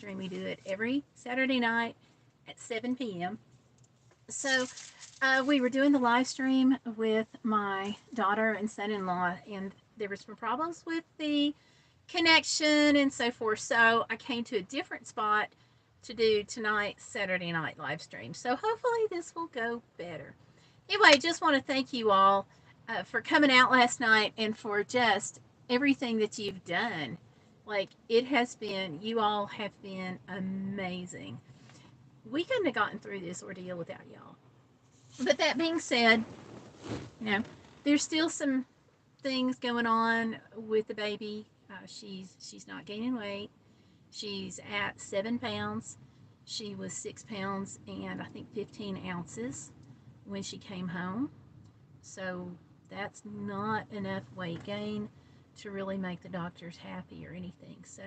stream. We do it every Saturday night at 7 p.m. So we were doing the live stream with my daughter and son-in-law, and there were some problems with the connection and so forth. So I came to a different spot to do tonight's Saturday night live stream. So hopefully this will go better. Anyway, just want to thank you all for coming out last night and for just everything that you've done. Like, it has been, you all have been amazing. We couldn't have gotten through this ordeal without y'all. But that being said, you know, there's still some things going on with the baby. She's not gaining weight. She's at 7 pounds. She was 6 pounds and I think 15 ounces when she came home. So that's not enough weight gain to really make the doctors happy or anything. So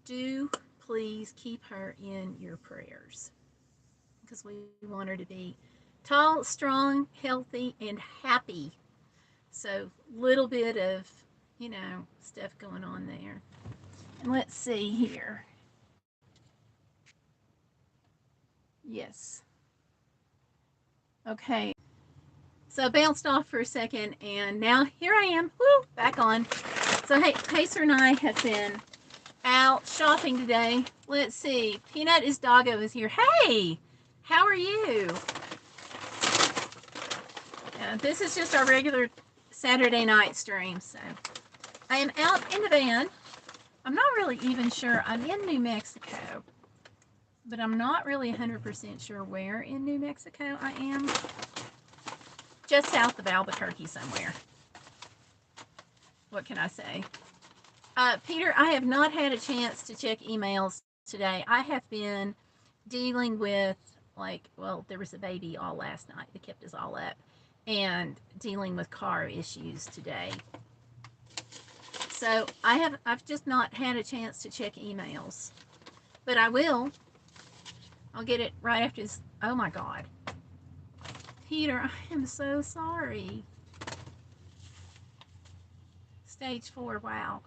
do please keep her in your prayers, because we want her to be tall, strong, healthy, and happy. So little bit of, you know, stuff going on there. And let's see here. Yes. Okay. So I bounced off for a second, and now here I am. Woo, back on. So hey, Pacer and I have been out shopping today. Let's see. Peanut is doggo is here. Hey, how are you? This is just our regular Saturday night stream. So I am out in the van. I'm not really even sure. I'm in New Mexico, but I'm not really 100% sure where in New Mexico I am. Just south of Albuquerque somewhere. What can I say? Peter, I have not had a chance to check emails today. I have been dealing with, like, well, there was a baby all last night that kept us all up, and dealing with car issues today. So I've just not had a chance to check emails, but I will. I'll get it right after this. Oh my God. Peter, I am so sorry. Stage 4, wow.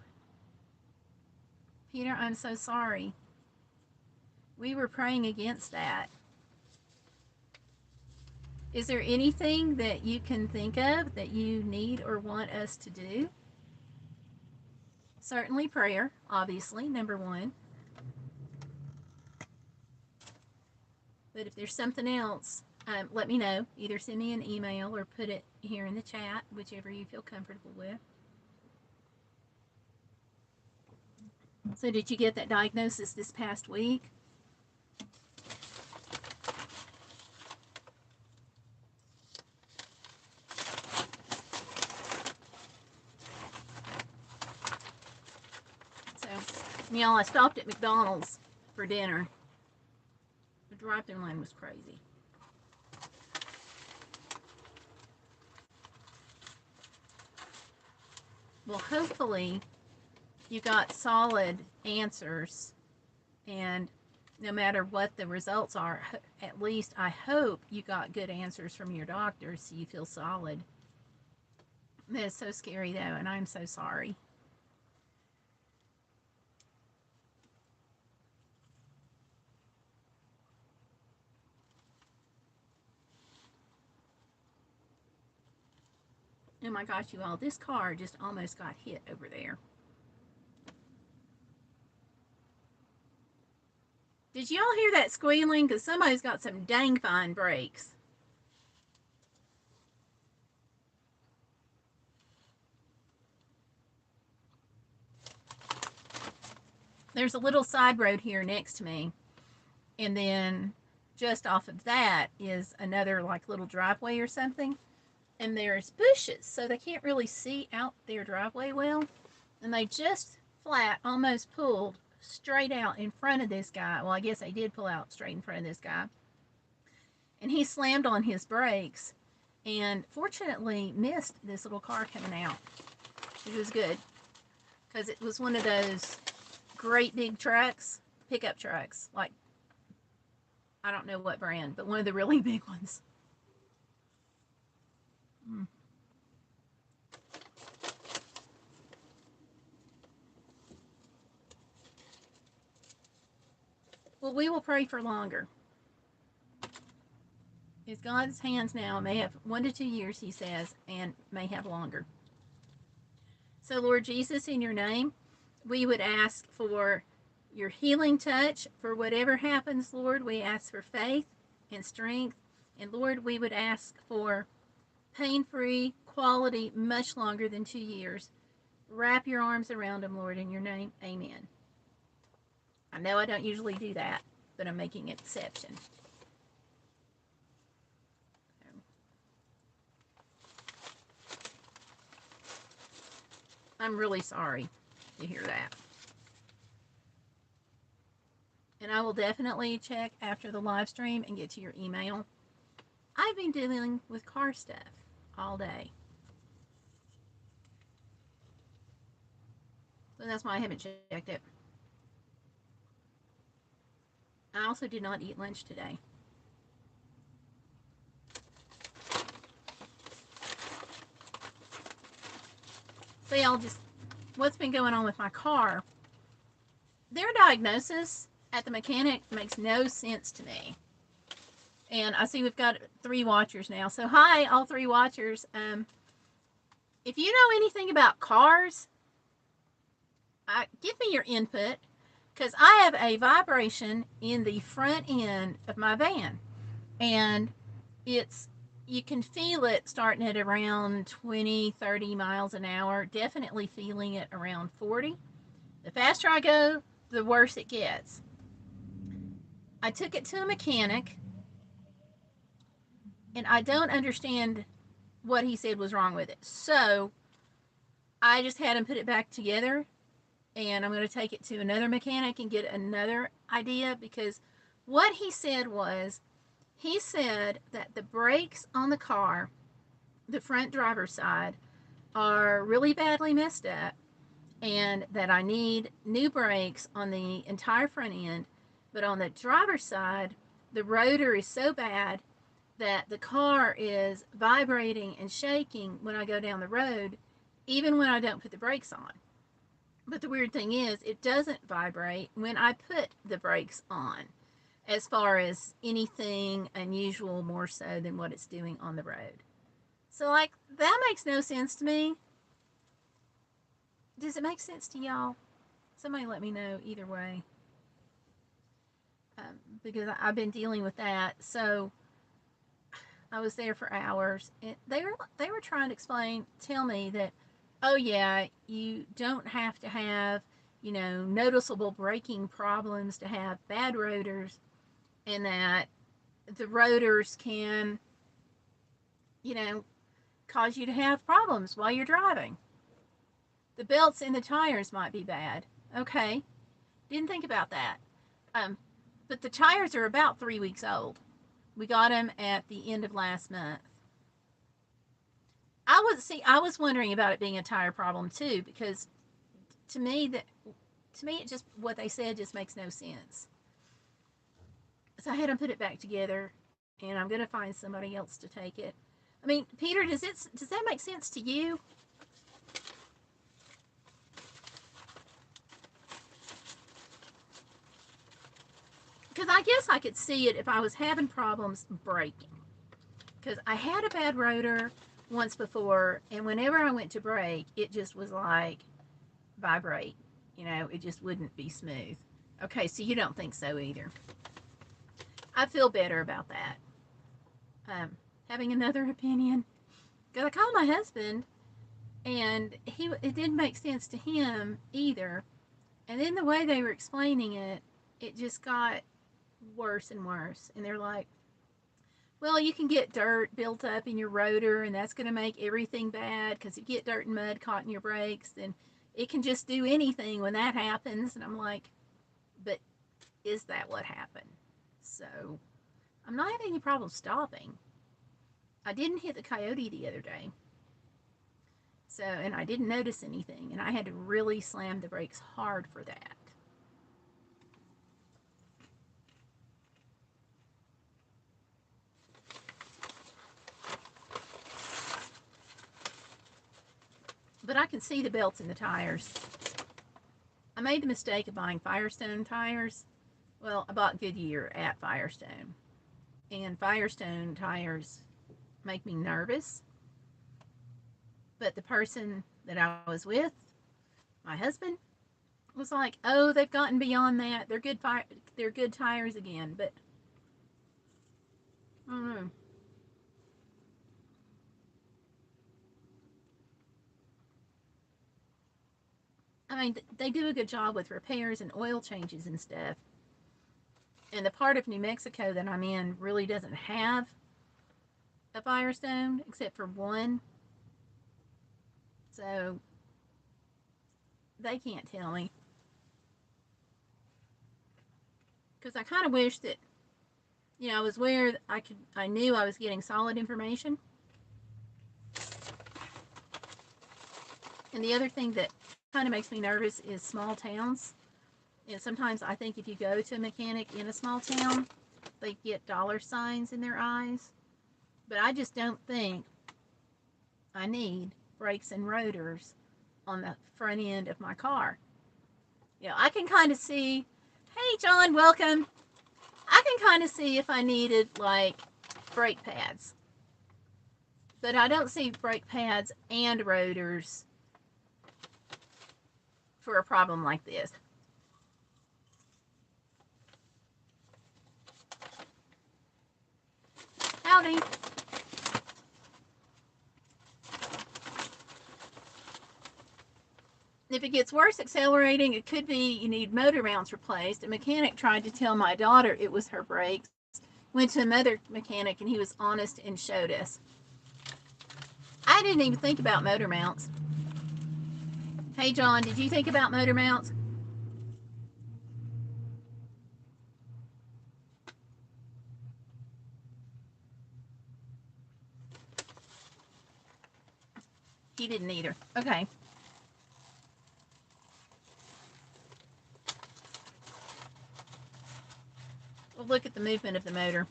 Peter, I'm so sorry. We were praying against that. Is there anything that you can think of that you need or want us to do? Certainly prayer, obviously, number one. But if there's something else, let me know. Either send me an email or put it here in the chat, whichever you feel comfortable with. So did you get that diagnosis this past week? So, y'all, I stopped at McDonald's for dinner. The drive-thru line was crazy. Well, hopefully you got solid answers, and no matter what the results are, at least I hope you got good answers from your doctor so you feel solid. That is so scary, though, and I'm so sorry. Oh my gosh, you all, this car just almost got hit over there. Did y'all hear that squealing? Because somebody's got some dang fine brakes. There's a little side road here next to me, and then just off of that is another like little driveway or something, and there's bushes, so they can't really see out their driveway well, and they just flat almost pulled straight out in front of this guy. Well, I guess they did pull out straight in front of this guy, and he slammed on his brakes and fortunately missed this little car coming out. It was good, because it was one of those great big trucks, pickup trucks, like, I don't know what brand, but one of the really big ones. Well, we will pray for longer. It's God's hands now. May have 1 to 2 years, he says, and may have longer. So, Lord Jesus, in your name, we would ask for your healing touch for whatever happens, Lord. We ask for faith and strength. And Lord, we would ask for pain-free quality much longer than 2 years. Wrap your arms around them, Lord, in your name. Amen. I know I don't usually do that, but I'm making an exception. I'm really sorry to hear that. And I will definitely check after the live stream and get to your email. I've been dealing with car stuff all day. So that's why I haven't checked it. I also did not eat lunch today. So y'all, just what's been going on with my car. Their diagnosis at the mechanic makes no sense to me. And I see we've got 3 watchers now. So hi, all 3 watchers. If you know anything about cars, give me your input, because I have a vibration in the front end of my van, and you can feel it starting at around 20-30 miles an hour, definitely feeling it around 40. The faster I go, the worse it gets. I took it to a mechanic, and I don't understand what he said was wrong with it. So I just had him put it back together, and I'm going to take it to another mechanic and get another idea, because what he said was, he said that the brakes on the car, the front driver's side, are really badly messed up, and that I need new brakes on the entire front end. But on the driver's side, the rotor is so bad that the car is vibrating and shaking when I go down the road, even when I don't put the brakes on. But the weird thing is, it doesn't vibrate when I put the brakes on, as far as anything unusual more so than what it's doing on the road. So, like, that makes no sense to me. Does it make sense to y'all? Somebody let me know either way. Because I've been dealing with that. So I was there for hours, and they were trying to tell me that, oh yeah, you don't have to have, noticeable braking problems to have bad rotors, and that the rotors can, cause you to have problems while you're driving. The belts in the tires might be bad. Okay, didn't think about that. But the tires are about 3 weeks old. We got them at the end of last month. I was wondering about it being a tire problem too, because to me it just, what they said just makes no sense. So I had them put it back together, and I'm going to find somebody else to take it. I mean, Peter, does that make sense to you? Because I guess I could see it if I was having problems braking. Because I had a bad rotor once before, and whenever I went to brake, it just was like vibrate. It just wouldn't be smooth. Okay, so you don't think so either. I feel better about that. Having another opinion. Because I called my husband, and it didn't make sense to him either. And then the way they were explaining it, it just got worse and worse. And they're like, well, you can get dirt built up in your rotor, and that's going to make everything bad, because if you get dirt and mud caught in your brakes, then it can just do anything when that happens. And I'm like, but is that what happened? So I'm not having any problem stopping. I didn't hit the coyote the other day. So, and I didn't notice anything, and I had to really slam the brakes hard for that. But I can see the belts in the tires. I made the mistake of buying Firestone tires, Well, I bought Goodyear at Firestone, and Firestone tires make me nervous. But the person that I was with, my husband, was like, "Oh, they've gotten beyond that. They're good tires again." But I don't know. I mean, they do a good job with repairs and oil changes and stuff. And the part of New Mexico that I'm in really doesn't have a Firestone except for one. So they can't tell me. Because I kind of wish that, I was where I knew I was getting solid information. And the other thing that kind of makes me nervous is small towns. And sometimes I think if you go to a mechanic in a small town, they get dollar signs in their eyes. But I just don't think I need brakes and rotors on the front end of my car. I can kind of see, hey, John, welcome. I can kind of see if I needed like brake pads. But I don't see brake pads and rotors for a problem like this. Howdy. If it gets worse accelerating, it could be you need motor mounts replaced. A mechanic tried to tell my daughter it was her brakes. Went to another mechanic and he was honest and showed us. I didn't even think about motor mounts. Hey, John, did you think about motor mounts? He didn't either. Okay. We'll look at the movement of the motor.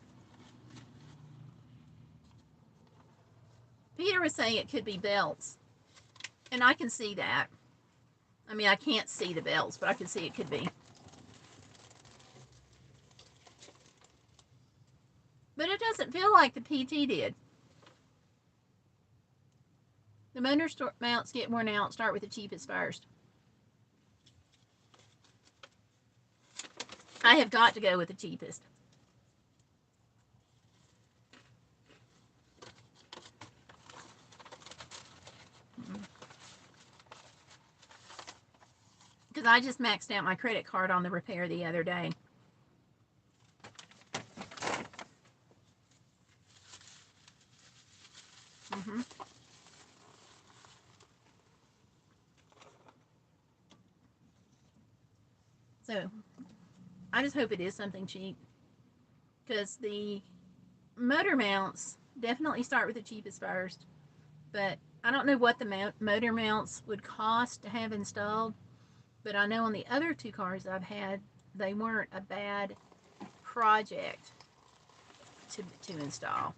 Peter was saying it could be belts. And I can see that. I mean, I can't see the belts, but I can see it could be. But it doesn't feel like the PT did. The motor mounts get worn out. Start with the cheapest first. I have got to go with the cheapest. Because I just maxed out my credit card on the repair the other day. Mm-hmm. So I just hope it is something cheap. Because the motor mounts definitely start with the cheapest first. But I don't know what the motor mounts would cost to have installed. But I know on the other two cars I've had, they weren't a bad project to install.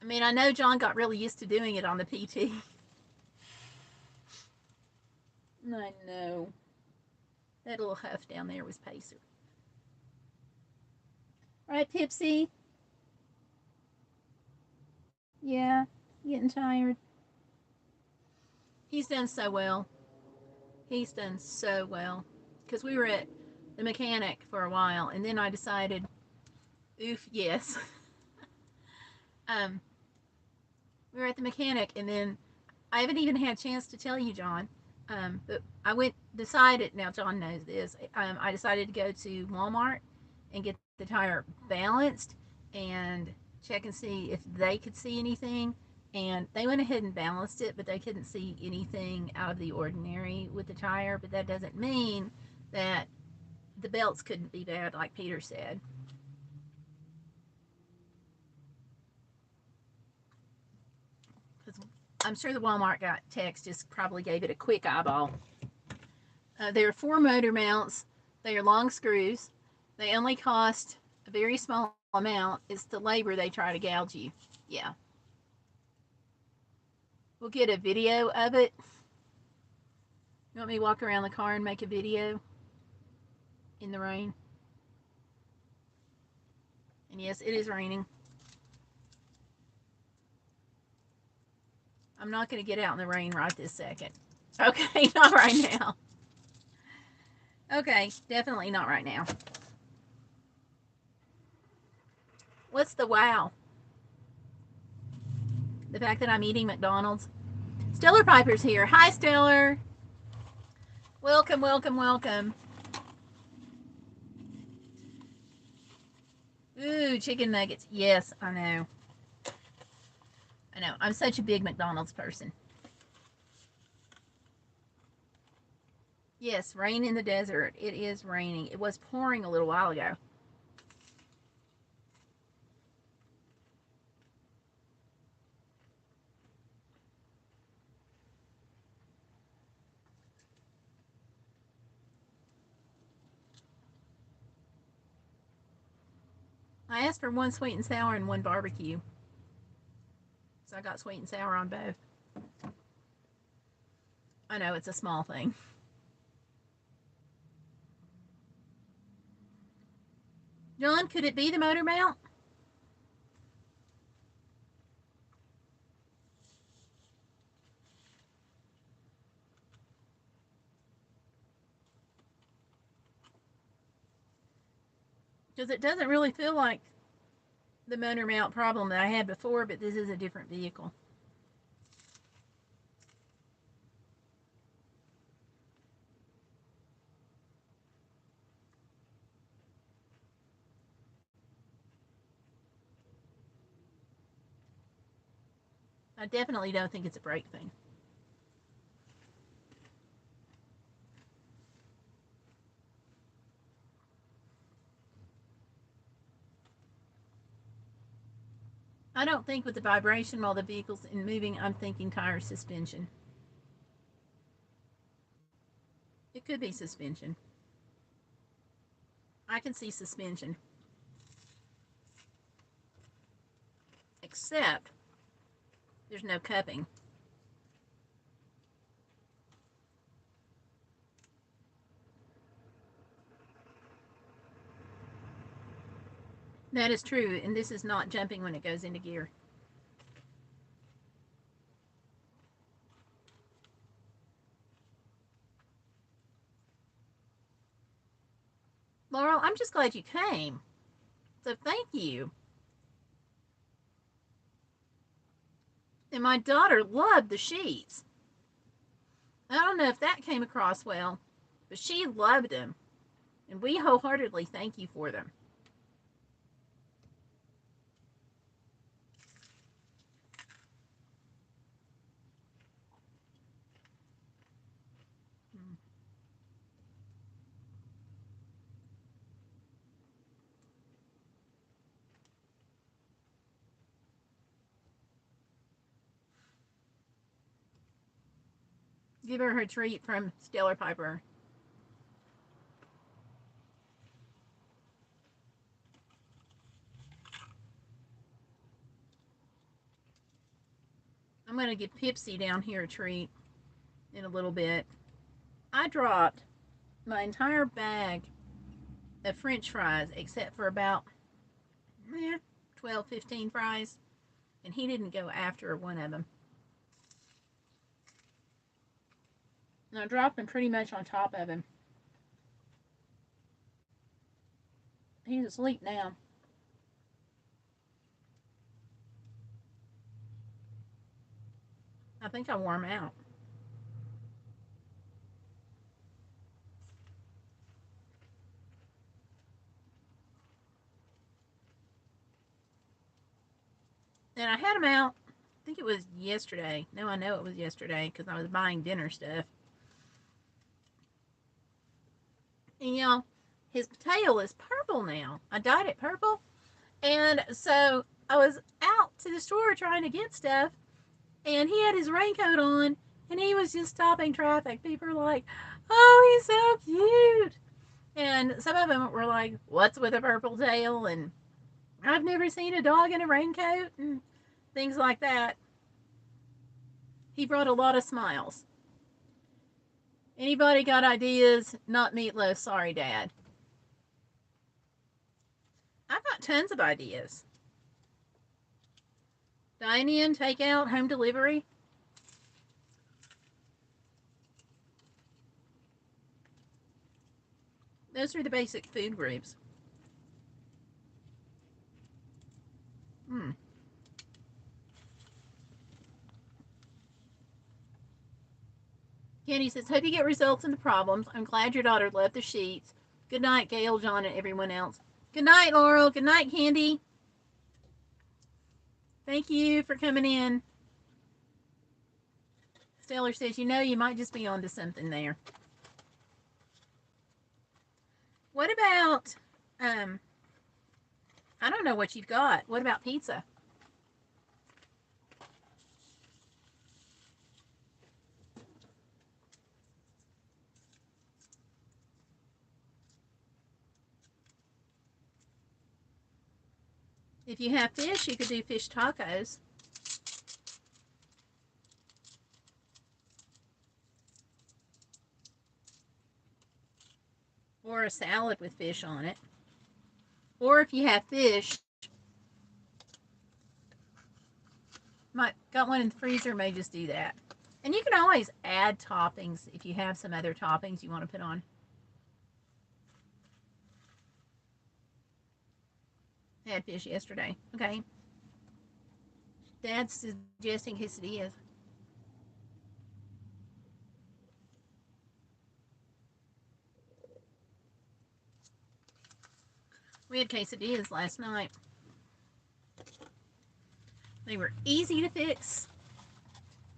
I mean, I know John got really used to doing it on the PT. I know. That little huff down there was Pacer. Right, Pipsy? Yeah, getting tired. He's done so well. He's done so well. Because we were at the mechanic for a while, and then I decided, oof, yes. We were at the mechanic, and then I haven't even had a chance to tell you, John. But I decided, now John knows this, I decided to go to Walmart and get the tire balanced and check and see if they could see anything. And they went ahead and balanced it, but they couldn't see anything out of the ordinary with the tire. But that doesn't mean that the belts couldn't be bad, like Peter said. Because I'm sure the Walmart got text just probably gave it a quick eyeball. There are 4 motor mounts. They are long screws. They only cost a very small amount. It's the labor they try to gouge you. Yeah. We'll get a video of it. You want me to walk around the car and make a video in the rain? And yes, it is raining. I'm not going to get out in the rain right this second. Okay, not right now. Okay, definitely not right now. What's the wow? The fact that I'm eating McDonald's? Stellar Piper's here. Hi, Stellar. Welcome, welcome, welcome. Ooh, chicken nuggets. Yes, I know. I know. I'm such a big McDonald's person. Yes, rain in the desert. It is raining. It was pouring a little while ago. I asked for one sweet and sour and one barbecue. So I got sweet and sour on both. I know, it's a small thing. John, could it be the motor mount? Because it doesn't really feel like the motor mount problem that I had before, but this is a different vehicle. I definitely don't think it's a brake thing. I don't think with the vibration while the vehicle's in moving, I'm thinking tire suspension. It could be suspension. I can see suspension. Except there's no cupping. That is true, and this is not jumping when it goes into gear. Laurel, I'm just glad you came. So thank you. And my daughter loved the sheets. I don't know if that came across well, but she loved them. And we wholeheartedly thank you for them. Give her her treat from Stellar Piper. I'm going to give Pipsy down here a treat in a little bit. I dropped my entire bag of French fries except for about 12, 15 fries, and he didn't go after one of them. And I dropped them pretty much on top of him. He's asleep now. I think I wore him out. And I had him out, I think it was yesterday. No, I know it was yesterday because I was buying dinner stuff. And you know, his tail is purple now. I dyed it purple. And so I was out to the store trying to get stuff, and he had his raincoat on, and he was just stopping traffic. People were like, oh, he's so cute. And some of them were like, what's with a purple tail? And I've never seen a dog in a raincoat, and things like that. He brought a lot of smiles. Anybody got ideas? Not meatloaf. Sorry, Dad. I've got tons of ideas. Dine-in, takeout, home delivery. Those are the basic food groups. Candy says, hope you get results in the problems. I'm glad your daughter loved the sheets. Good night, Gayle, John, and everyone else. Good night, Laurel. Good night, Candy. Thank you for coming in. Stellar says, you might just be onto something there. What about, I don't know what you've got. What about pizza? If you have fish, you could do fish tacos. Or a salad with fish on it. Or if you have fish, got one in the freezer, may just do that. And you can always add toppings if you have some other toppings you want to put on. I had fish yesterday. Okay. Dad's suggesting quesadillas. We had quesadillas last night. They were easy to fix.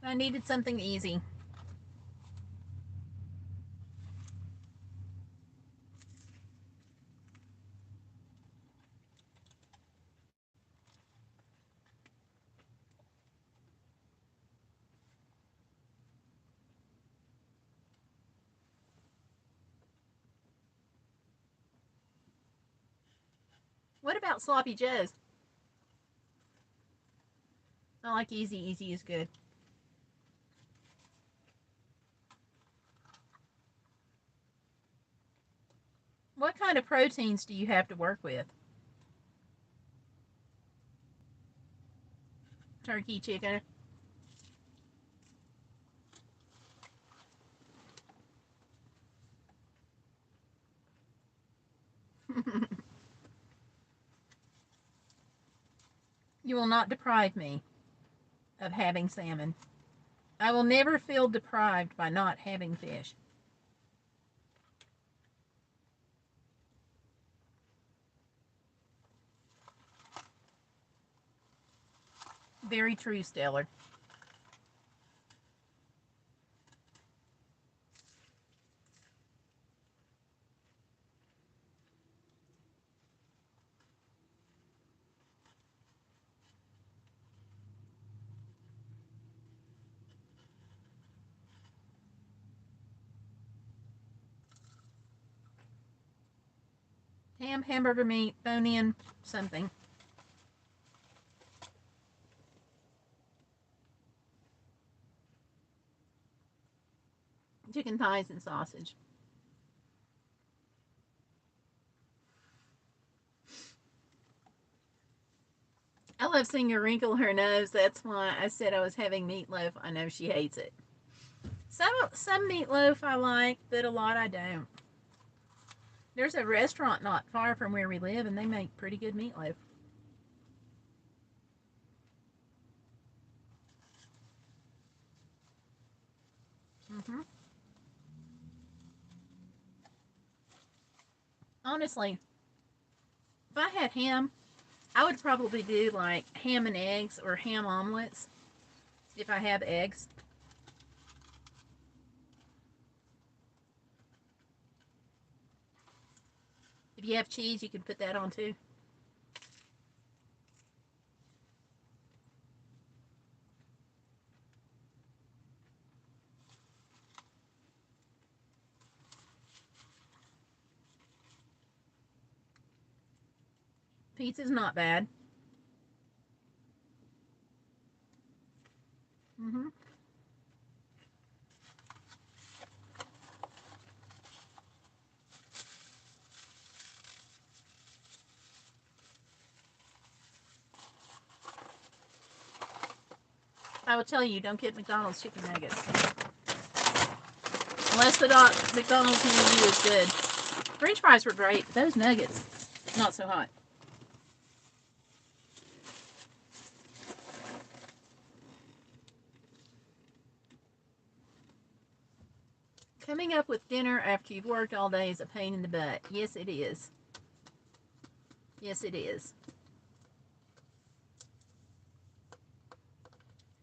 I needed something easy. What about sloppy joes? I like easy. Easy is good. What kind of proteins do you have to work with? Turkey, chicken. You will not deprive me of having salmon. I will never feel deprived by not having fish. Very true, Stellar. Ham, hamburger meat, bone-in, something. Chicken thighs and sausage. I love seeing her wrinkle her nose. That's why I said I was having meatloaf. I know she hates it. Some meatloaf I like, but a lot I don't. There's a restaurant not far from where we live, and they make pretty good meatloaf. Honestly, if I had ham, I would probably do like ham and eggs or ham omelets if I have eggs. If you have cheese, you can put that on too. Pizza's not bad. Mm-hmm. I will tell you, don't get McDonald's chicken nuggets. Unless the McDonald's near you is good. French fries were great. Those nuggets, not so hot. Coming up with dinner after you've worked all day is a pain in the butt. Yes, it is. Yes, it is.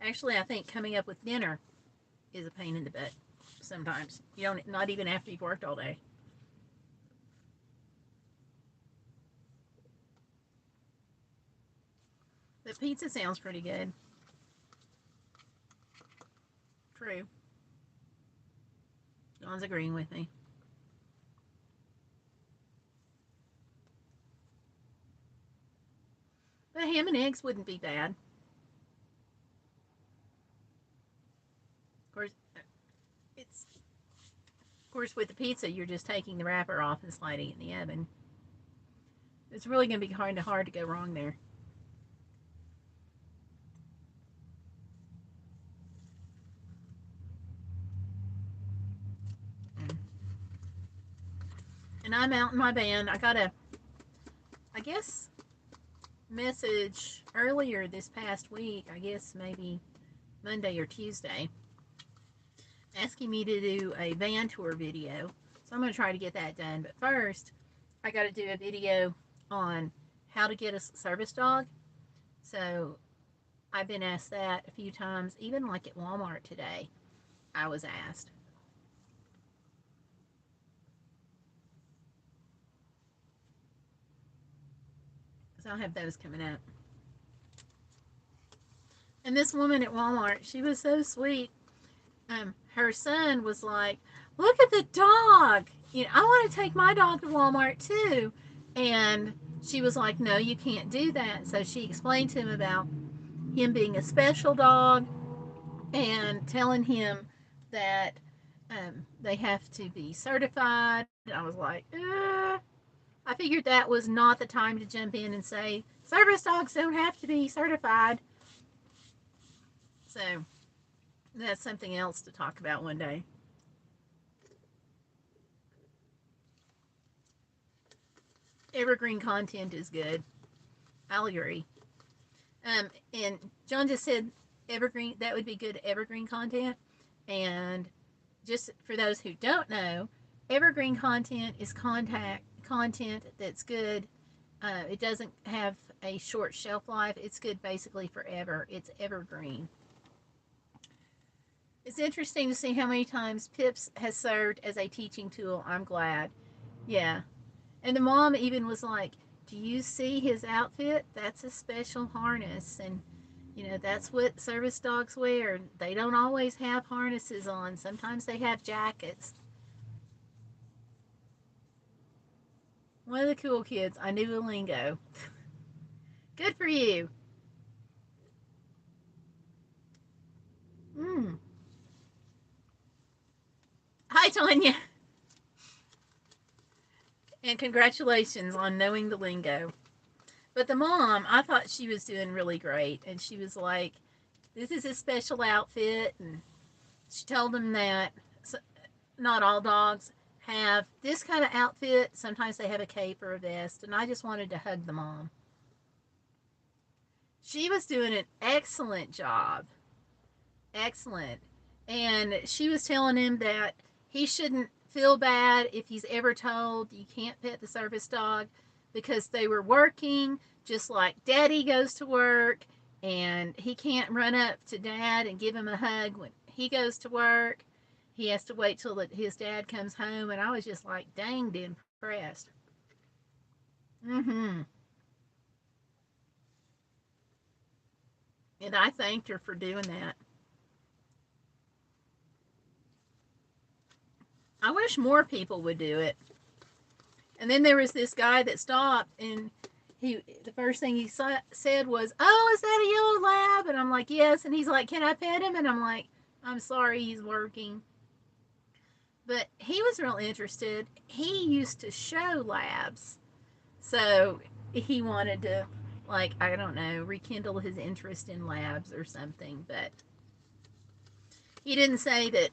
Actually, I think coming up with dinner is a pain in the butt sometimes. You don't, not even after you've worked all day. The pizza sounds pretty good. True. John's agreeing with me. But ham and eggs wouldn't be bad. Of course, with the pizza, you're just taking the wrapper off and sliding it in the oven. It's really going to be hard to go wrong there. And I'm out in my van. I got a, I guess, message earlier this past week, I guess maybe Monday or Tuesday, asking me to do a van tour video. So I'm going to try to get that done. But first, I got to do a video on how to get a service dog. So I've been asked that a few times, even like at Walmart today, I was asked. So I'll have those coming up. And this woman at Walmart, she was so sweet. Her son was like, look at the dog. You know, I want to take my dog to Walmart too. And she was like, no, you can't do that. So she explained to him about him being a special dog and telling him that they have to be certified. I was like, I figured that was not the time to jump in and say, service dogs don't have to be certified. So that's something else to talk about one day. Evergreen content is good. I'll agree. And John just said evergreen, that would be good evergreen content. And just for those who don't know, evergreen content is content that's good. It doesn't have a short shelf life. It's good basically forever. It's evergreen. It's interesting to see how many times Pips has served as a teaching tool. I'm glad. Yeah. And the mom even was like, do you see his outfit? That's a special harness. And, you know, that's what service dogs wear. They don't always have harnesses on. Sometimes they have jackets. One of the cool kids. I knew the lingo. Good for you. Hi, Tanya. And congratulations on knowing the lingo. But the mom, I thought she was doing really great. And she was like, this is a special outfit. And she told them that not all dogs have this kind of outfit. Sometimes they have a cape or a vest. And I just wanted to hug the mom. She was doing an excellent job. Excellent. And she was telling him that he shouldn't feel bad if he's ever told you can't pet the service dog because they were working just like daddy goes to work, and he can't run up to dad and give him a hug when he goes to work. He has to wait till his dad comes home. And I was just like danged impressed. And I thanked her for doing that. I wish more people would do it. And then there was this guy that stopped, and the first thing he said was, oh, is that a yellow lab? And I'm like, yes. And he's like, can I pet him? And I'm like, I'm sorry, he's working. But he was real interested. He used to show labs. So he wanted to, like, I don't know, rekindle his interest in labs or something. But He didn't say that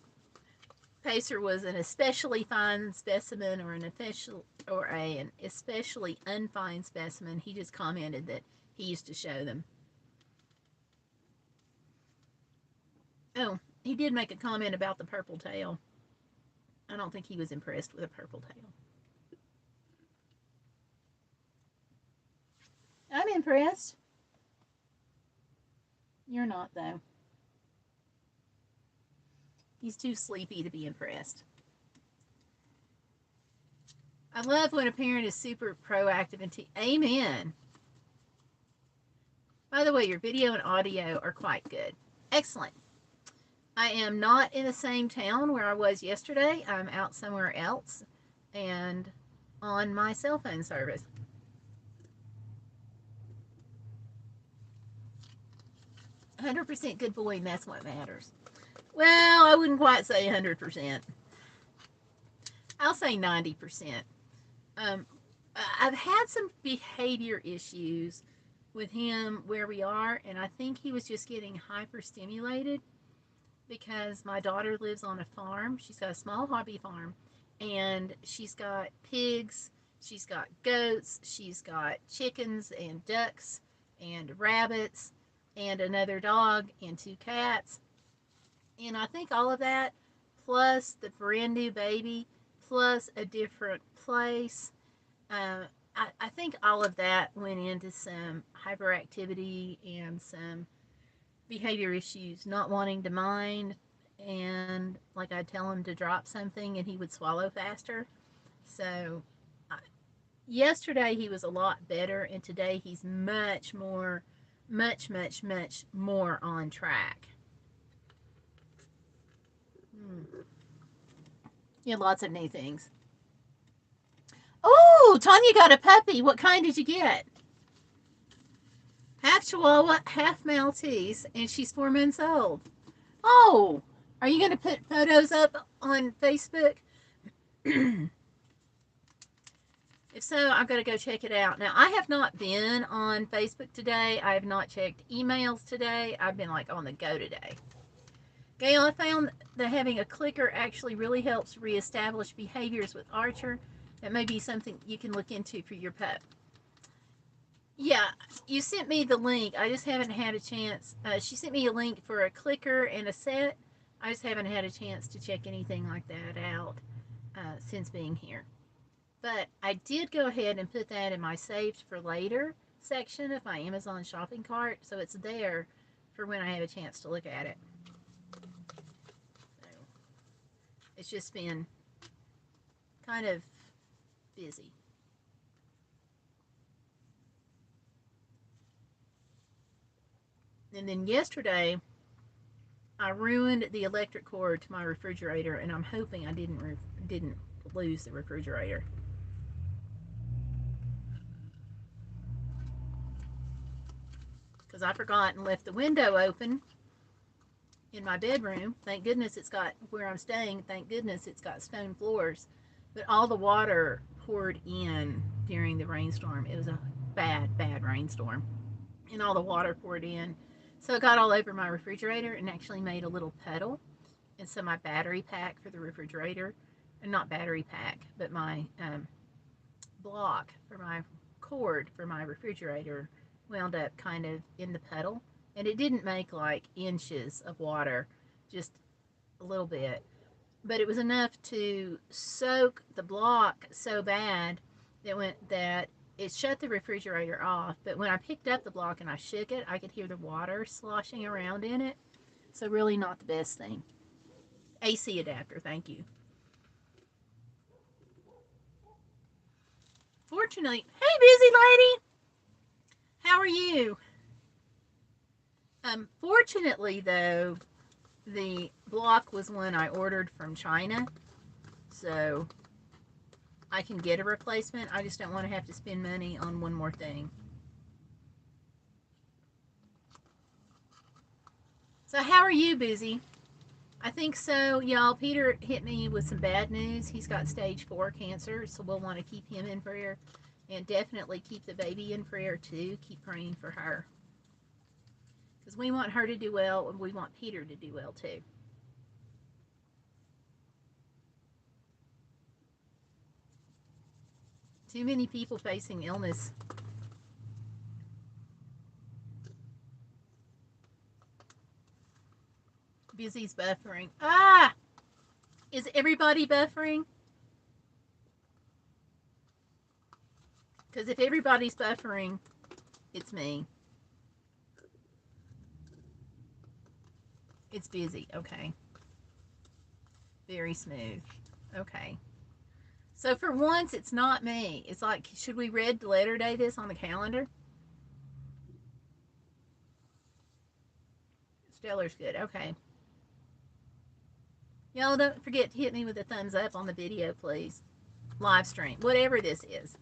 Pacer was an especially fine specimen or an especially unfine specimen. He just commented that he used to show them. Oh, he did make a comment about the purple tail. I don't think he was impressed with a purple tail. I'm impressed. You're not, though. He's too sleepy to be impressed. I love when a parent is super proactive and amen. By the way, your video and audio are quite good. Excellent. I am not in the same town where I was yesterday. I'm out somewhere else and on my cell phone service. 100% good boy, and that's what matters. Well, I wouldn't quite say 100%. I'll say 90%. I've had some behavior issues with him where we are, and I think he was just getting hyper-stimulated because my daughter lives on a farm. She's got a small hobby farm, and she's got pigs, she's got goats, she's got chickens and ducks and rabbits and another dog and 2 cats. And I think all of that, plus the brand new baby, plus a different place, I think all of that went into some hyperactivity and some behavior issues, not wanting to mind, and like I'd tell him to drop something and he would swallow faster. So yesterday he was a lot better, and today he's much more on track. You had lots of new things. Oh, Tanya got a puppy. What kind did you get? Half Chihuahua, half Maltese, and she's 4 months old. Oh, are you going to put photos up on Facebook? If so, I've got to go check it out. Now, I have not been on Facebook today. I have not checked emails today. I've been like on the go today. Gayle, I found that having a clicker actually really helps reestablish behaviors with Archer. That may be something you can look into for your pup. Yeah, you sent me the link. I just haven't had a chance. She sent me a link for a clicker and a set. I just haven't had a chance to check anything like that out since being here. But I did go ahead and put that in my saved for later section of my Amazon shopping cart, so it's there for when I have a chance to look at it. So it's just been kind of busy. And then yesterday, I ruined the electric cord to my refrigerator, and I'm hoping I didn't lose the refrigerator. Because I forgot and left the window open in my bedroom. Thank goodness it's got, where I'm staying, thank goodness it's got stone floors. But all the water poured in during the rainstorm. It was a bad rainstorm. And all the water poured in. So it got all over my refrigerator and actually made a little puddle. And so my battery pack for the refrigerator, and not battery pack, but my block for my cord for my refrigerator wound up kind of in the puddle. And it didn't make like inches of water, just a little bit. But it was enough to soak the block so bad that it shut the refrigerator off. But when I picked up the block and I shook it, I could hear the water sloshing around in it. So really not the best thing. AC adapter, thank you. Fortunately, hey busy lady, how are you? Fortunately though, the block was one I ordered from China, so I can get a replacement. I just don't want to have to spend money on one more thing. So how are you, busy? I think so, y'all. Peter hit me with some bad news. He's got stage 4 cancer, so we'll want to keep him in prayer, and definitely keep the baby in prayer too. Keep praying for her, because we want her to do well, and we want Peter to do well too. Too many people facing illness. Busy's buffering. Ah! Is everybody buffering? Because if everybody's buffering, it's me. It's busy. Okay. Very smooth. Okay. So for once, it's not me. It's like, should we red letter day this on the calendar? Stellar's good. Okay. Y'all don't forget to hit me with a thumbs up on the video, please. Live stream. Whatever this is.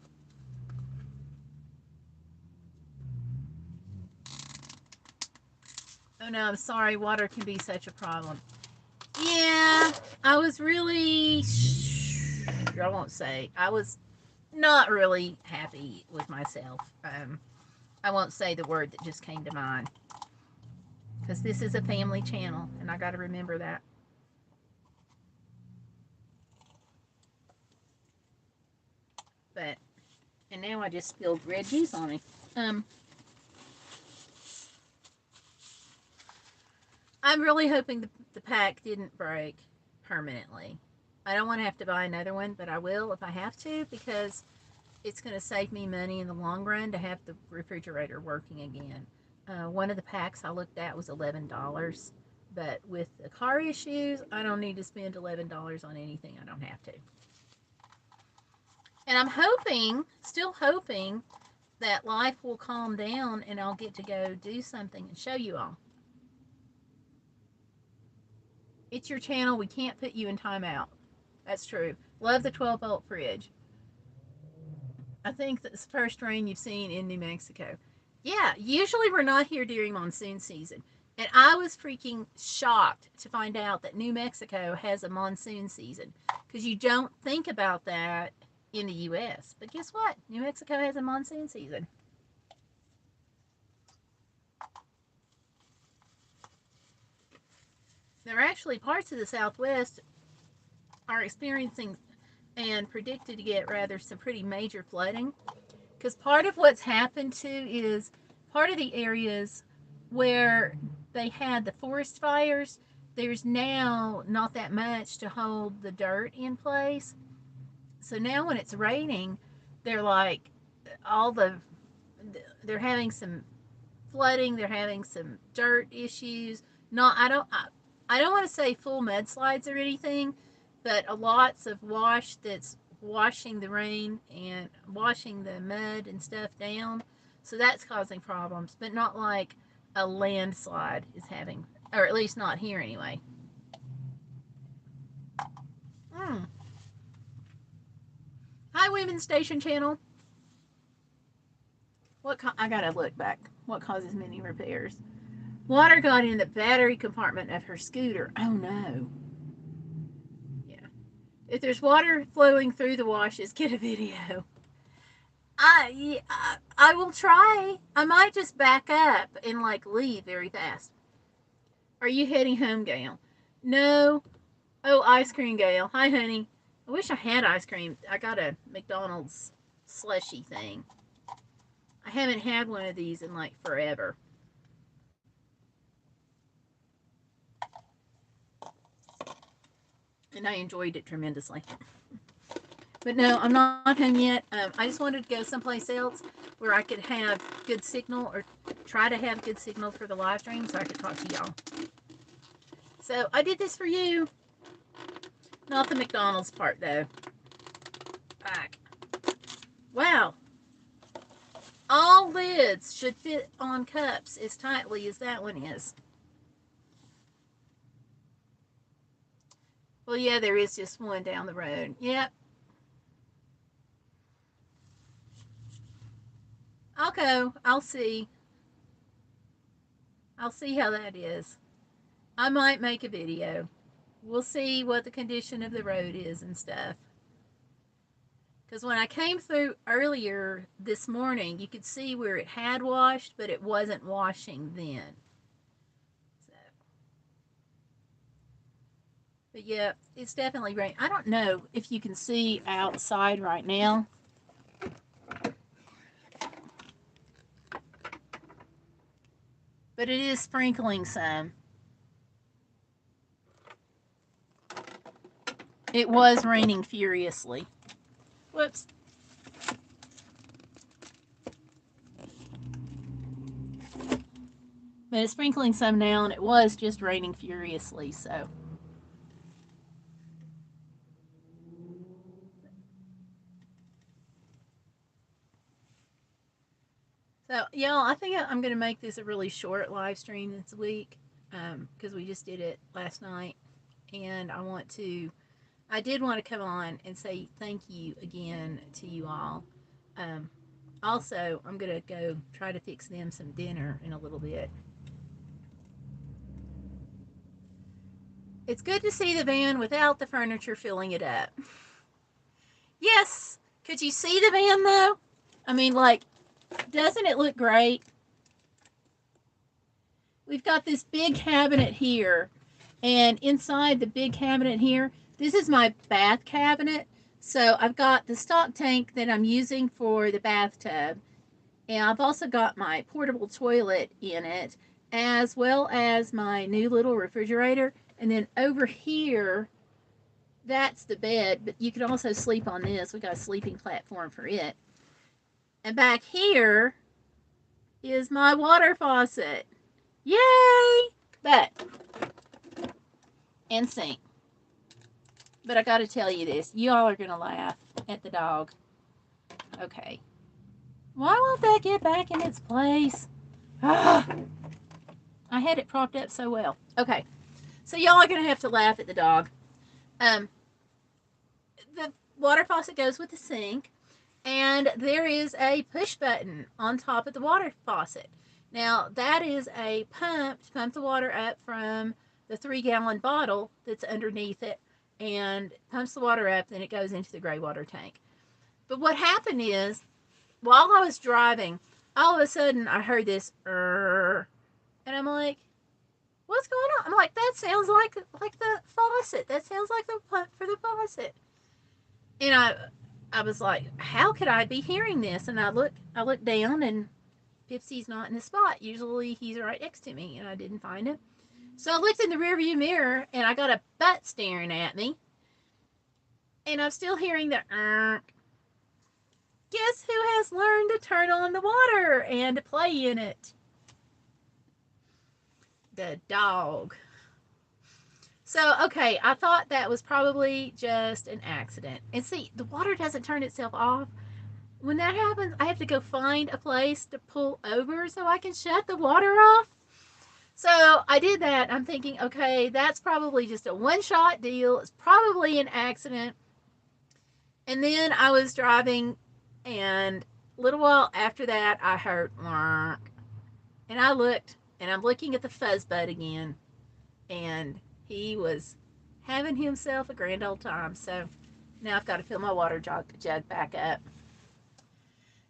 Oh no, I'm sorry. Water can be such a problem. Yeah, I was really, I won't say, I was not really happy with myself. I won't say the word that just came to mind. Because this is a family channel, and I got to remember that. But, and now I just spilled red juice on me. I'm really hoping the pack didn't break permanently. I don't want to have to buy another one, but I will if I have to, because it's going to save me money in the long run to have the refrigerator working again. One of the packs I looked at was $11, but with the car issues, I don't need to spend $11 on anything I don't have to. And I'm hoping, still hoping, that life will calm down and I'll get to go do something and show you all. It's your channel. We can't put you in timeout. That's true. Love the 12-volt fridge. I think that's the first rain you've seen in New Mexico. Yeah, usually we're not here during monsoon season. And I was freaking shocked to find out that New Mexico has a monsoon season. Because you don't think about that in the U.S. But guess what? New Mexico has a monsoon season. There are actually parts of the Southwest are experiencing and predicted to get rather some pretty major flooding. Because part of what's happened too is part of the areas where they had the forest fires, there's now not that much to hold the dirt in place. So now when it's raining, they're like they're having some flooding, they're having some dirt issues. I don't want to say full mudslides or anything, but a lots of wash that's washing the rain and washing the mud and stuff down. So that's causing problems, but not like a landslide is having, or at least not here anyway. Hi, Women's Station Channel. I gotta look back. What causes many repairs? Water got in the battery compartment of her scooter. Oh no. Yeah. If there's water flowing through the washes, get a video. I will try. I might just back up and like leave very fast. Are you heading home, Gayle? No. Oh, ice cream, Gayle. Hi, honey. I wish I had ice cream. I got a McDonald's slushy thing. I haven't had one of these in like forever. And I enjoyed it tremendously. But no, I'm not home yet. I just wanted to go someplace else where I could have good signal, or try to have good signal for the live stream, so I could talk to y'all. So I did this for you. Not the McDonald's part though. Back. Wow. All lids should fit on cups as tightly as that one is. Well, yeah, there is just one down the road. Yep. I'll go. I'll see. I'll see how that is. I might make a video. We'll see what the condition of the road is and stuff. Because when I came through earlier this morning, you could see where it had washed, but it wasn't washing then. So. But yeah, it's definitely raining. I don't know if you can see outside right now. but it is sprinkling some. It was raining furiously. Whoops. But it's sprinkling some now, and it was just raining furiously, so. So, y'all, I think I'm going to make this a really short live stream this week because we just did it last night. And I did want to come on and say thank you again to you all. Also, I'm going to go try to fix them some dinner in a little bit. It's good to see the van without the furniture filling it up. Yes. Could you see the van, though? I mean, like, doesn't it look great? We've got this big cabinet here, and inside the big cabinet here, this is my bath cabinet. So I've got the stock tank that I'm using for the bathtub, and I've also got my portable toilet in it, as well as my new little refrigerator. And then over here, that's the bed, but you can also sleep on this. We got a sleeping platform for it. And back here is my water faucet. Yay! And sink. But I gotta tell you this. You all are gonna laugh at the dog. Okay. Why won't that get back in its place? I had it propped up so well. Okay. So y'all are gonna have to laugh at the dog. The water faucet goes with the sink, and there is a push button on top of the water faucet. Now, that is a pump to pump the water up from the 3-gallon bottle that's underneath it and pumps the water up, then it goes into the gray water tank. But what happened is, while I was driving, all of a sudden I heard this, and I'm like, what's going on? I'm like, that sounds like the faucet. That sounds like the pump for the faucet. And I was like, how could I be hearing this? And I looked down, and Pipsy's not in the spot. Usually he's right next to me, and I didn't find him. So I looked in the rearview mirror, and I got a butt staring at me. And I'm still hearing the Guess who has learned to turn on the water and to play in it? The dog. So, okay, I thought that was probably just an accident. And see, the water doesn't turn itself off. When that happens, I have to go find a place to pull over so I can shut the water off. So I did that. I'm thinking, okay, that's probably just a one-shot deal. It's probably an accident. And then I was driving, and a little while after that, I heard, and I looked, and I'm looking at the fuzzbud again, and he was having himself a grand old time. So now I've got to fill my water jug back up.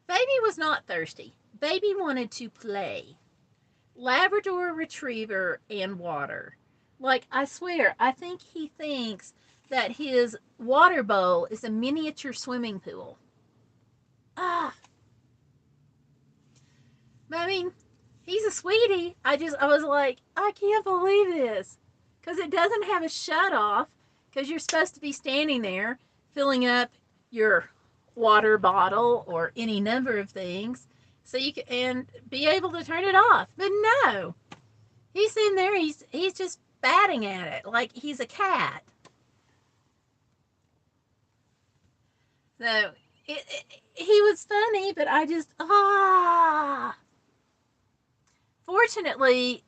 Baby was not thirsty. Baby wanted to play. Labrador Retriever and water. Like, I swear, I think he thinks that his water bowl is a miniature swimming pool. I mean, he's a sweetie. I was like, I can't believe this. Because it doesn't have a shut off, because you're supposed to be standing there filling up your water bottle or any number of things so you can and be able to turn it off. But no, he's in there, he's just batting at it like he's a cat. So he was funny, but I just fortunately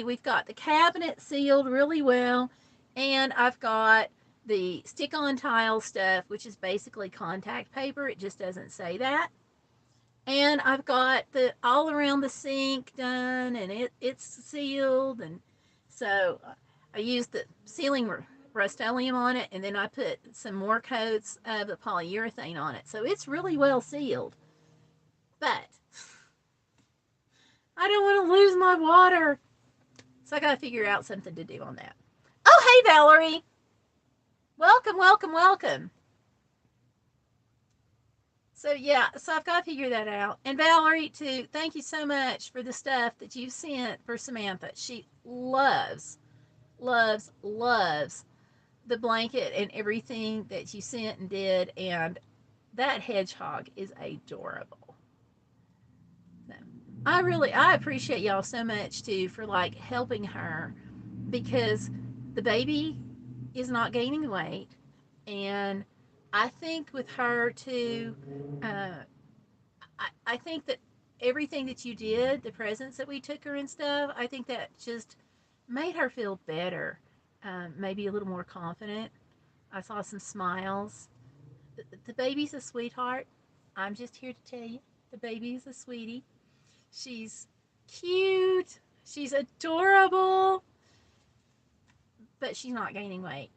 we've got the cabinet sealed really well, and I've got the stick-on tile stuff, which is basically contact paper. It just doesn't say that. And I've got the all around the sink done, and it's sealed. And so I used the sealing Rust-Oleum on it, and then I put some more coats of the polyurethane on it. So it's really well sealed. But I don't want to lose my water. So I got to figure out something to do on that. Oh, hey, Valerie. Welcome, welcome, welcome. So yeah, so I've got to figure that out. And Valerie, too, thank you so much for the stuff that you sent for Samantha. She loves, loves, loves the blanket and everything that you sent and did. And that hedgehog is adorable. So, I appreciate y'all so much too for like helping her because the baby is not gaining weight. And I think with her too, uh, I think that everything that you did, the presents that we took her and stuff, I think that just made her feel better, maybe a little more confident. I saw some smiles. The baby's a sweetheart. I'm just here to tell you, the baby's a sweetie. She's cute. She's adorable, but she's not gaining weight.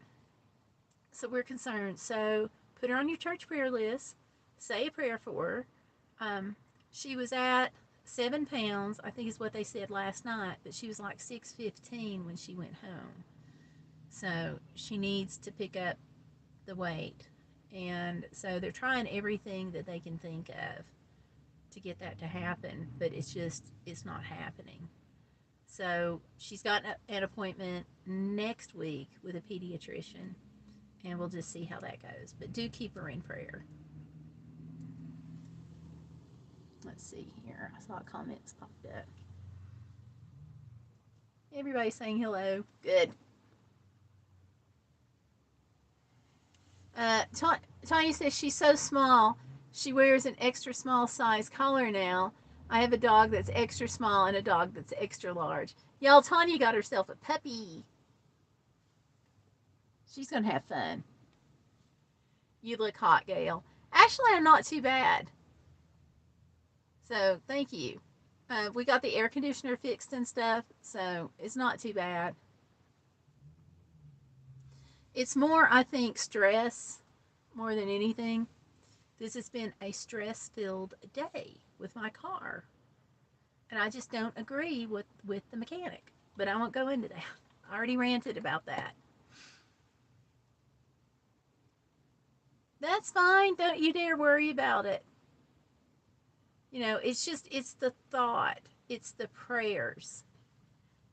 So we're concerned. So put her on your church prayer list. Say a prayer for her. Um, she was at 7 pounds, I think is what they said last night, but she was like 615 when she went home. So she needs to pick up the weight. And so they're trying everything that they can think of to get that to happen, but it's not happening. So she's got an appointment next week with a pediatrician, and we'll just see how that goes. But do keep her in prayer. Let's see here. I saw comments popped up. Everybody saying hello. Good. Tanya says she's so small. She wears an extra small size collar now. I have a dog that's extra small and a dog that's extra large. Y'all, Tanya got herself a puppy. She's going to have fun. You look hot, Gayle. Actually, I'm not too bad. So, thank you. We got the air conditioner fixed and stuff, so it's not too bad. It's more, I think, stress more than anything. This has been a stress-filled day with my car. And I just don't agree with the mechanic. But I won't go into that. I already ranted about that. That's fine. Don't you dare worry about it. You know, it's the thought. It's the prayers.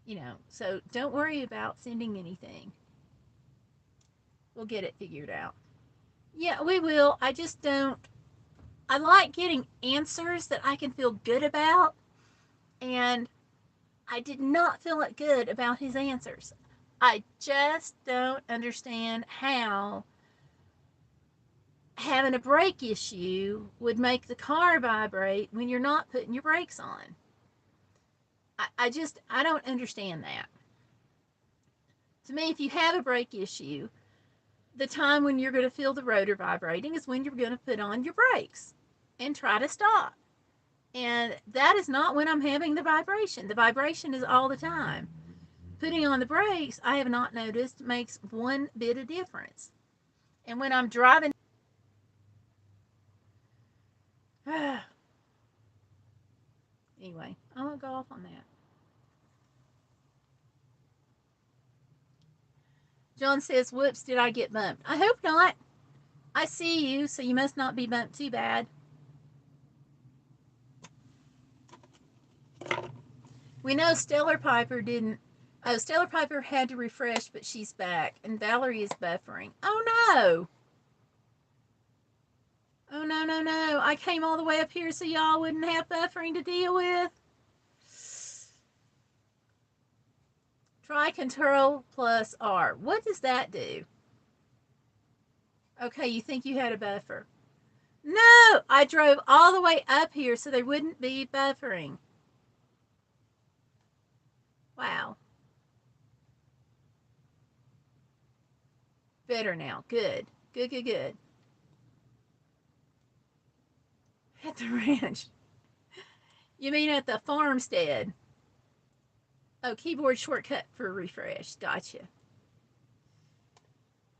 You know, so don't worry about sending anything. We'll get it figured out. Yeah, we will. I just don't. I like getting answers that I can feel good about. And I did not feel it good about his answers. I just don't understand how having a brake issue would make the car vibrate when you're not putting your brakes on. I don't understand that. To me, if you have a brake issue, the time when you're going to feel the rotor vibrating is when you're going to put on your brakes and try to stop. And that is not when I'm having the vibration. The vibration is all the time. Putting on the brakes, I have not noticed, makes one bit of difference. And when I'm driving, anyway, I won't go off on that. John says, whoops, did I get bumped? I hope not. I see you, so you must not be bumped too bad. We know Stellar Piper didn't. Oh, Stellar Piper had to refresh, but she's back. And Valerie is buffering. Oh, no. Oh, no, no, no. I came all the way up here so y'all wouldn't have buffering to deal with. Try Control plus R. What does that do? Okay, you think you had a buffer. No, I drove all the way up here so there wouldn't be buffering. Wow. Better now. Good. Good, good, good. At the ranch. You mean at the farmstead? Oh, keyboard shortcut for refresh. Gotcha.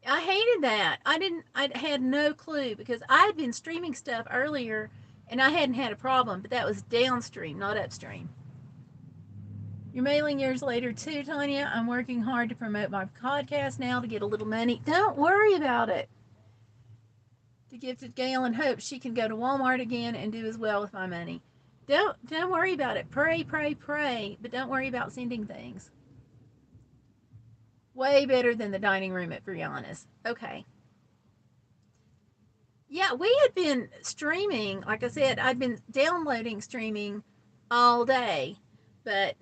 I hated that. I had no clue because I had been streaming stuff earlier and I hadn't had a problem, but that was downstream, not upstream. You're mailing years later too, Tanya. I'm working hard to promote my podcast now to get a little money. Don't worry about it. to give to Gayle and hope she can go to Walmart again and do as well with my money. Don't worry about it. Pray, pray, pray, but don't worry about sending things. Way better than the dining room at Brianna's. Okay. Yeah, we had been streaming. Like I said, I'd been downloading streaming all day, but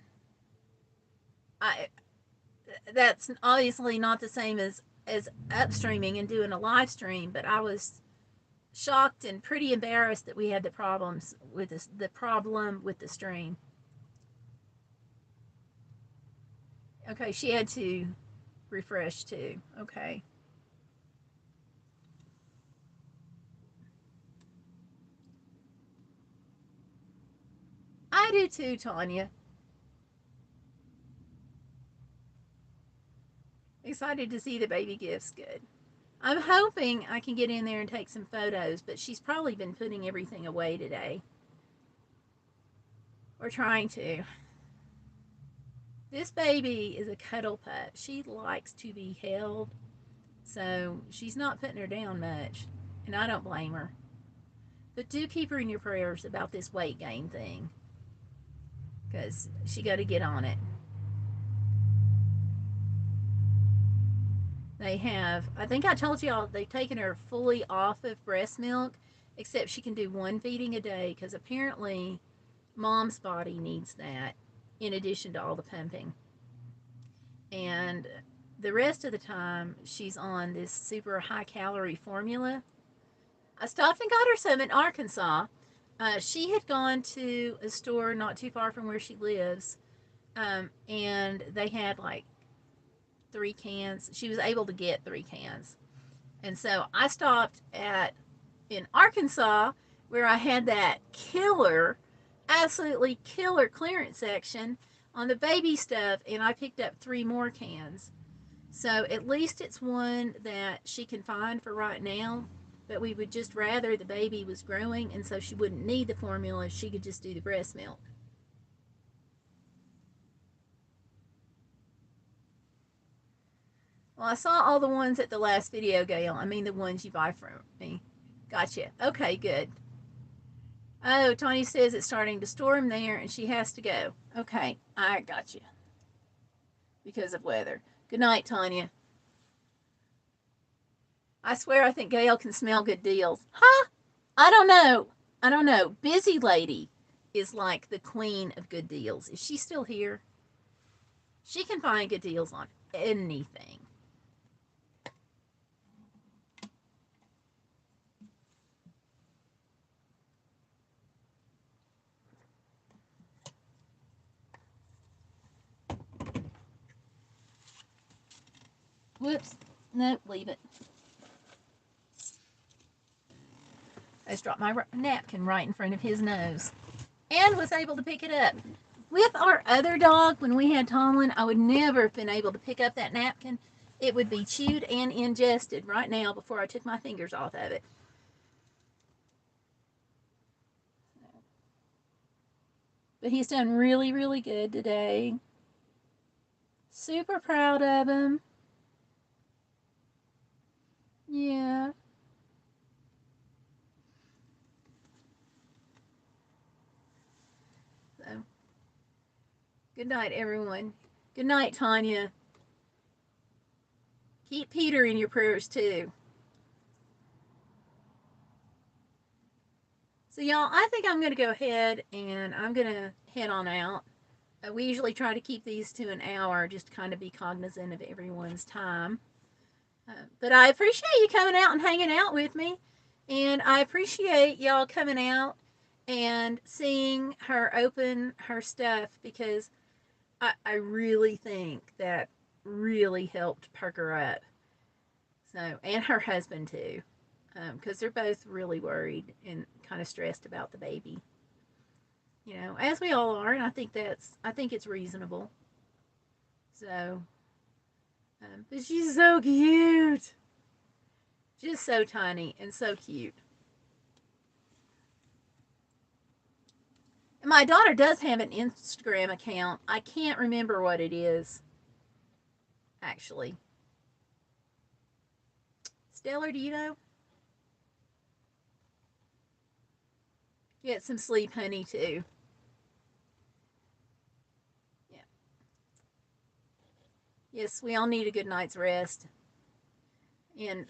I that's obviously not the same as upstreaming and doing a live stream. But I was shocked and pretty embarrassed that we had the problems with this, the problem with the stream. Okay, she had to refresh too. Okay. I do too, Tanya. Excited to see the baby gifts. Good. I'm hoping I can get in there and take some photos, but she's probably been putting everything away today. Or trying to. This baby is a cuddle pup. She likes to be held, so she's not putting her down much, and I don't blame her. But do keep her in your prayers about this weight gain thing, because she got to get on it. They have, I think I told y'all, they've taken her fully off of breast milk, except she can do one feeding a day, because apparently mom's body needs that in addition to all the pumping. And the rest of the time, she's on this super high calorie formula. I stopped and got her some in Arkansas. She had gone to a store not too far from where she lives, and they had like 3 cans. She was able to get 3 cans. And so I stopped in Arkansas where I had that killer, absolutely killer clearance section on the baby stuff, and I picked up 3 more cans. So at least it's one that she can find for right now, but we would just rather the baby was growing, and so she wouldn't need the formula. She could just do the breast milk. Well, I saw all the ones at the last video, Gayle. I mean the ones you buy from me. Gotcha. Okay, good. Oh, Tony says it's starting to storm there and she has to go. Okay, I got you. Because of weather. Good night, Tanya. I swear I think Gayle can smell good deals. Huh? I don't know. I don't know. Busy Lady is like the queen of good deals. Is she still here? She can find good deals on anything. Whoops. Nope, leave it. I just dropped my napkin right in front of his nose and was able to pick it up. With our other dog, when we had Tomlin, I would never have been able to pick up that napkin. It would be chewed and ingested right now before I took my fingers off of it. But he's done really, really good today. Super proud of him. Yeah. So, good night, everyone. Good night, Tanya. Keep Peter in your prayers, too. So, y'all, I think I'm going to go ahead and I'm going to head on out. We usually try to keep these to an hour, just to kind of be cognizant of everyone's time. But I appreciate you coming out and hanging out with me. And I appreciate y'all coming out and seeing her open her stuff, because I really think that really helped perk her up. So, and her husband too, because they're both really worried and kind of stressed about the baby. You know, as we all are, and I think it's reasonable. So, but she's so cute. Just so tiny and so cute. And my daughter does have an Instagram account. I can't remember what it is, actually. Stellar, do you know? Get some sleep, honey, too. Yeah. Yes, we all need a good night's rest. And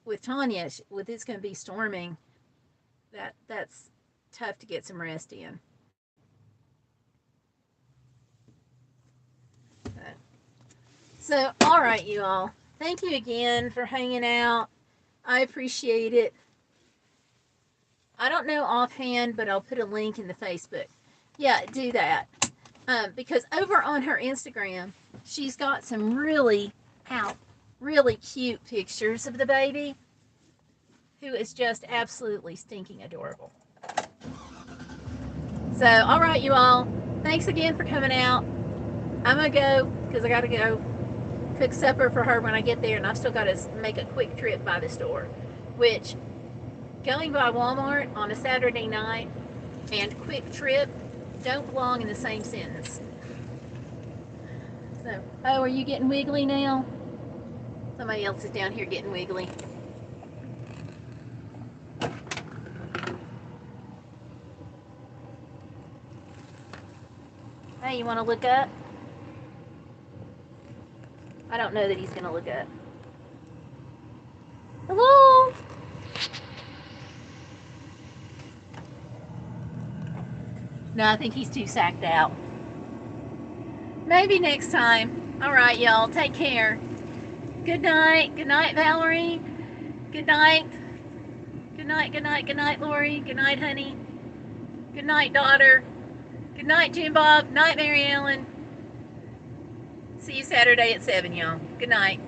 with Tanya, with it's going to be storming, that's tough to get some rest in. So, all right, you all. Thank you again for hanging out. I appreciate it. I don't know offhand, but I'll put a link in the Facebook. Yeah, do that. Because over on her Instagram, she's got some really cute pictures of the baby, who is just absolutely stinking adorable. So, all right, you all. Thanks again for coming out. I'm going to go because I got to go cook supper for her when I get there, and I've still got to make a quick trip by the store, which going by Walmart on a Saturday night and quick trip don't belong in the same sentence. So, oh, are you getting wiggly now? Somebody else is down here getting wiggly. Hey, you want to look up? I don't know that he's going to look up. Hello? No, I think he's too sacked out. Maybe next time. All right, y'all. Take care. Good night. Good night, Valerie. Good night. Good night, good night, good night, Lori. Good night, honey. Good night, daughter. Good night, Jim Bob. Night, Mary Ellen. See you Saturday at 7, y'all. Good night.